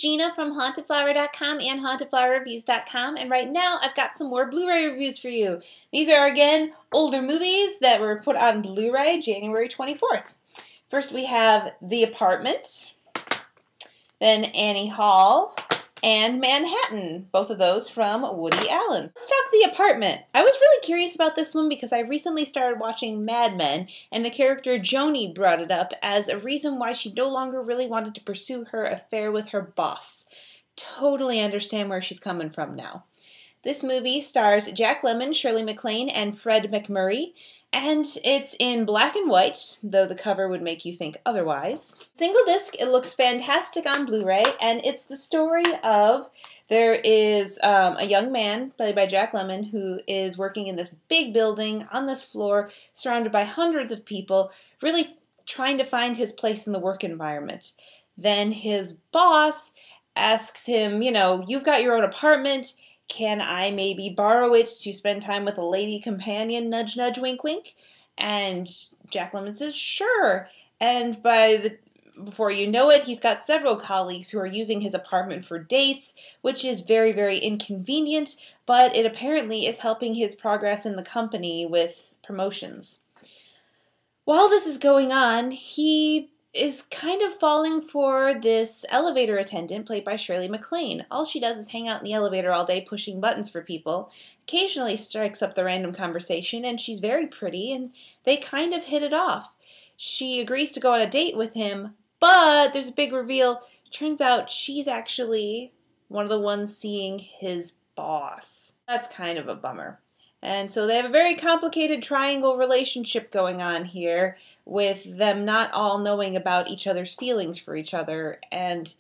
Gina from HauntedFlower.com and HauntedFlowerReviews.com, and right now I've got some more Blu-ray reviews for you. These are, again, older movies that were put on Blu-ray January 24th. First we have The Apartment, then Annie Hall, and Manhattan, both of those from Woody Allen. Let's talk The Apartment. I was really curious about this one because I recently started watching Mad Men, and the character Joni brought it up as a reason why she no longer really wanted to pursue her affair with her boss. Totally understand where she's coming from now. This movie stars Jack Lemmon, Shirley MacLaine, and Fred MacMurray, and it's in black and white, though the cover would make you think otherwise. Single disc, it looks fantastic on Blu-ray, and it's the story of there is a young man, played by Jack Lemmon, who is working in this big building on this floor, surrounded by hundreds of people, really trying to find his place in the work environment. Then his boss asks him, you know, you've got your own apartment, can I maybe borrow it to spend time with a lady companion, nudge nudge, wink wink? And Jack Lemmon says, sure. And before you know it, he's got several colleagues who are using his apartment for dates, which is very, very inconvenient, but it apparently is helping his progress in the company with promotions. While this is going on, he is kind of falling for this elevator attendant played by Shirley MacLaine. All she does is hang out in the elevator all day pushing buttons for people, occasionally strikes up the random conversation, and she's very pretty, and they kind of hit it off. She agrees to go on a date with him, but there's a big reveal. Turns out she's actually one of the ones seeing his boss. That's kind of a bummer. And so they have a very complicated triangle relationship going on here, with them not all knowing about each other's feelings for each other. And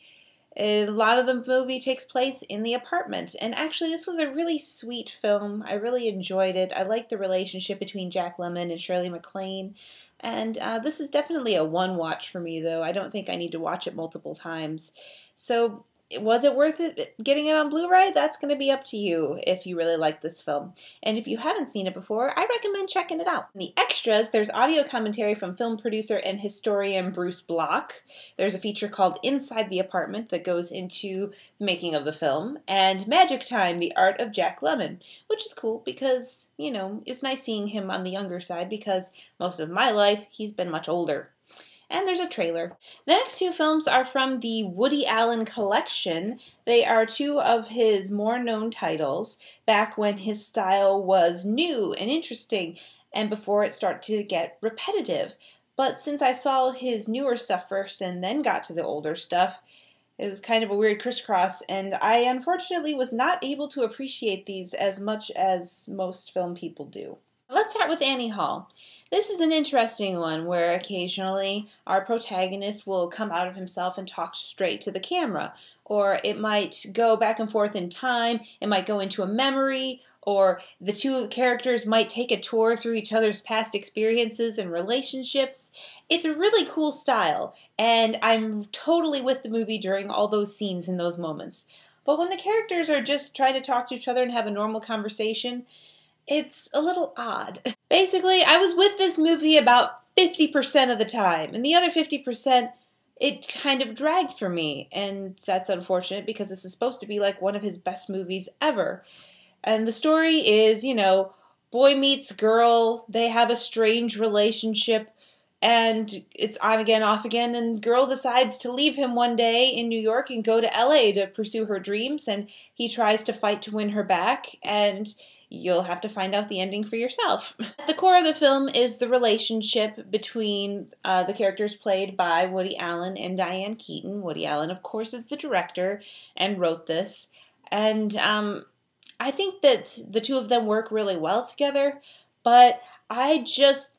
a lot of the movie takes place in the apartment. And actually, this was a really sweet film. I really enjoyed it. I liked the relationship between Jack Lemmon and Shirley MacLaine. And this is definitely a one-watch for me, though. I don't think I need to watch it multiple times. So was it worth it getting it on Blu-ray? That's going to be up to you if you really like this film. And if you haven't seen it before, I recommend checking it out. In the extras, there's audio commentary from film producer and historian Bruce Block. There's a feature called Inside the Apartment that goes into the making of the film. And Magic Time, the art of Jack Lemmon, which is cool because, you know, it's nice seeing him on the younger side because most of my life he's been much older. And there's a trailer. The next two films are from the Woody Allen collection. They are two of his more known titles, back when his style was new and interesting, and before it started to get repetitive. But since I saw his newer stuff first and then got to the older stuff, it was kind of a weird crisscross, and I unfortunately was not able to appreciate these as much as most film people do. Let's start with Annie Hall. This is an interesting one where occasionally our protagonist will come out of himself and talk straight to the camera. Or it might go back and forth in time, it might go into a memory, or the two characters might take a tour through each other's past experiences and relationships. It's a really cool style, and I'm totally with the movie during all those scenes and those moments. But when the characters are just trying to talk to each other and have a normal conversation, it's a little odd. Basically, I was with this movie about 50% of the time, and the other 50%, it kind of dragged for me, and that's unfortunate because this is supposed to be like one of his best movies ever. And the story is, you know, boy meets girl, they have a strange relationship, and it's on again, off again, and girl decides to leave him one day in New York and go to LA to pursue her dreams, and he tries to fight to win her back, and you'll have to find out the ending for yourself. At the core of the film is the relationship between the characters played by Woody Allen and Diane Keaton. Woody Allen, of course, is the director and wrote this, and I think that the two of them work really well together, but I just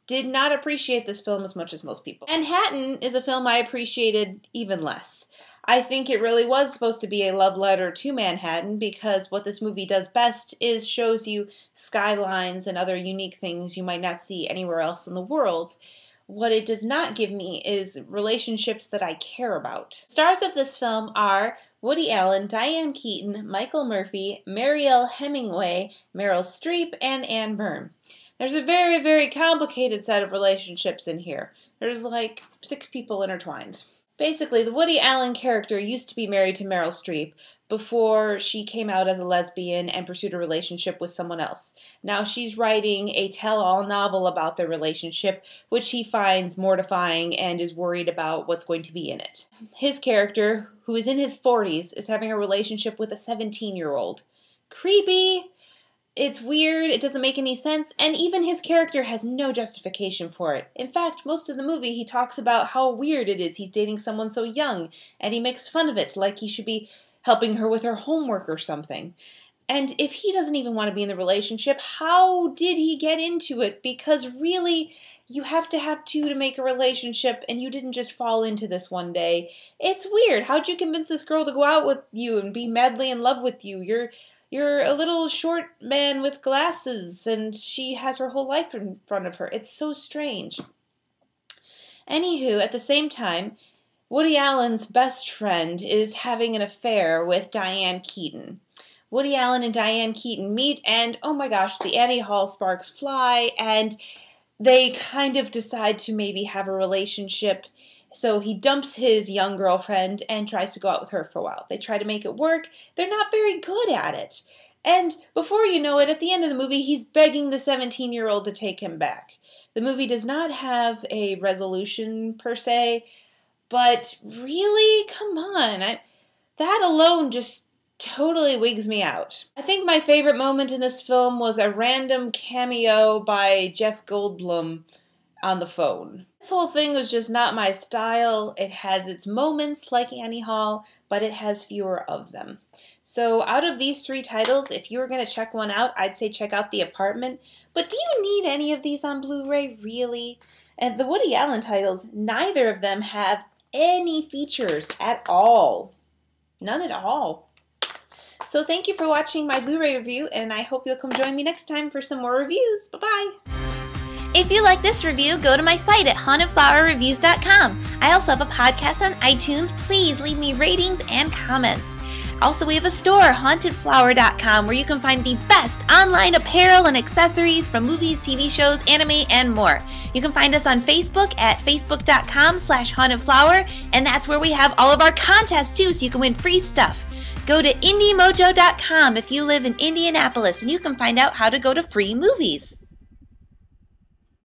did not appreciate this film as much as most people. Manhattan is a film I appreciated even less. I think it really was supposed to be a love letter to Manhattan because what this movie does best is shows you skylines and other unique things you might not see anywhere else in the world. What it does not give me is relationships that I care about. Stars of this film are Woody Allen, Diane Keaton, Michael Murphy, Marielle Hemingway, Meryl Streep, and Anne Byrne. There's a very, very complicated set of relationships in here. There's like 6 people intertwined. Basically, the Woody Allen character used to be married to Meryl Streep before she came out as a lesbian and pursued a relationship with someone else. Now she's writing a tell-all novel about their relationship, which he finds mortifying and is worried about what's going to be in it. His character, who is in his 40s, is having a relationship with a 17-year-old. Creepy! It's weird, it doesn't make any sense, and even his character has no justification for it. In fact, most of the movie he talks about how weird it is he's dating someone so young, and he makes fun of it like he should be helping her with her homework or something. And if he doesn't even want to be in the relationship, how did he get into it? Because really, you have to have two to make a relationship, and you didn't just fall into this one day. It's weird. How'd you convince this girl to go out with you and be madly in love with you? You're a little short man with glasses, and she has her whole life in front of her. It's so strange. Anywho, at the same time, Woody Allen's best friend is having an affair with Diane Keaton. Woody Allen and Diane Keaton meet, and oh my gosh, the Annie Hall sparks fly, and they kind of decide to maybe have a relationship. So he dumps his young girlfriend and tries to go out with her for a while. They try to make it work. They're not very good at it. And before you know it, at the end of the movie, he's begging the 17-year-old to take him back. The movie does not have a resolution per se, but really, come on. That alone just totally wigs me out. I think my favorite moment in this film was a random cameo by Jeff Goldblum on the phone. This whole thing was just not my style. It has its moments like Annie Hall, but it has fewer of them. So out of these three titles, if you were going to check one out, I'd say check out The Apartment. But do you need any of these on Blu-ray, really? And the Woody Allen titles, neither of them have any features at all. None at all. So thank you for watching my Blu-ray review, and I hope you'll come join me next time for some more reviews. Bye-bye! If you like this review, go to my site at hauntedflowerreviews.com. I also have a podcast on iTunes. Please leave me ratings and comments. Also, we have a store, hauntedflower.com, where you can find the best online apparel and accessories from movies, TV shows, anime, and more. You can find us on Facebook at facebook.com/hauntedflower, and that's where we have all of our contests too, so you can win free stuff. Go to indiemojo.com if you live in Indianapolis, and you can find out how to go to free movies.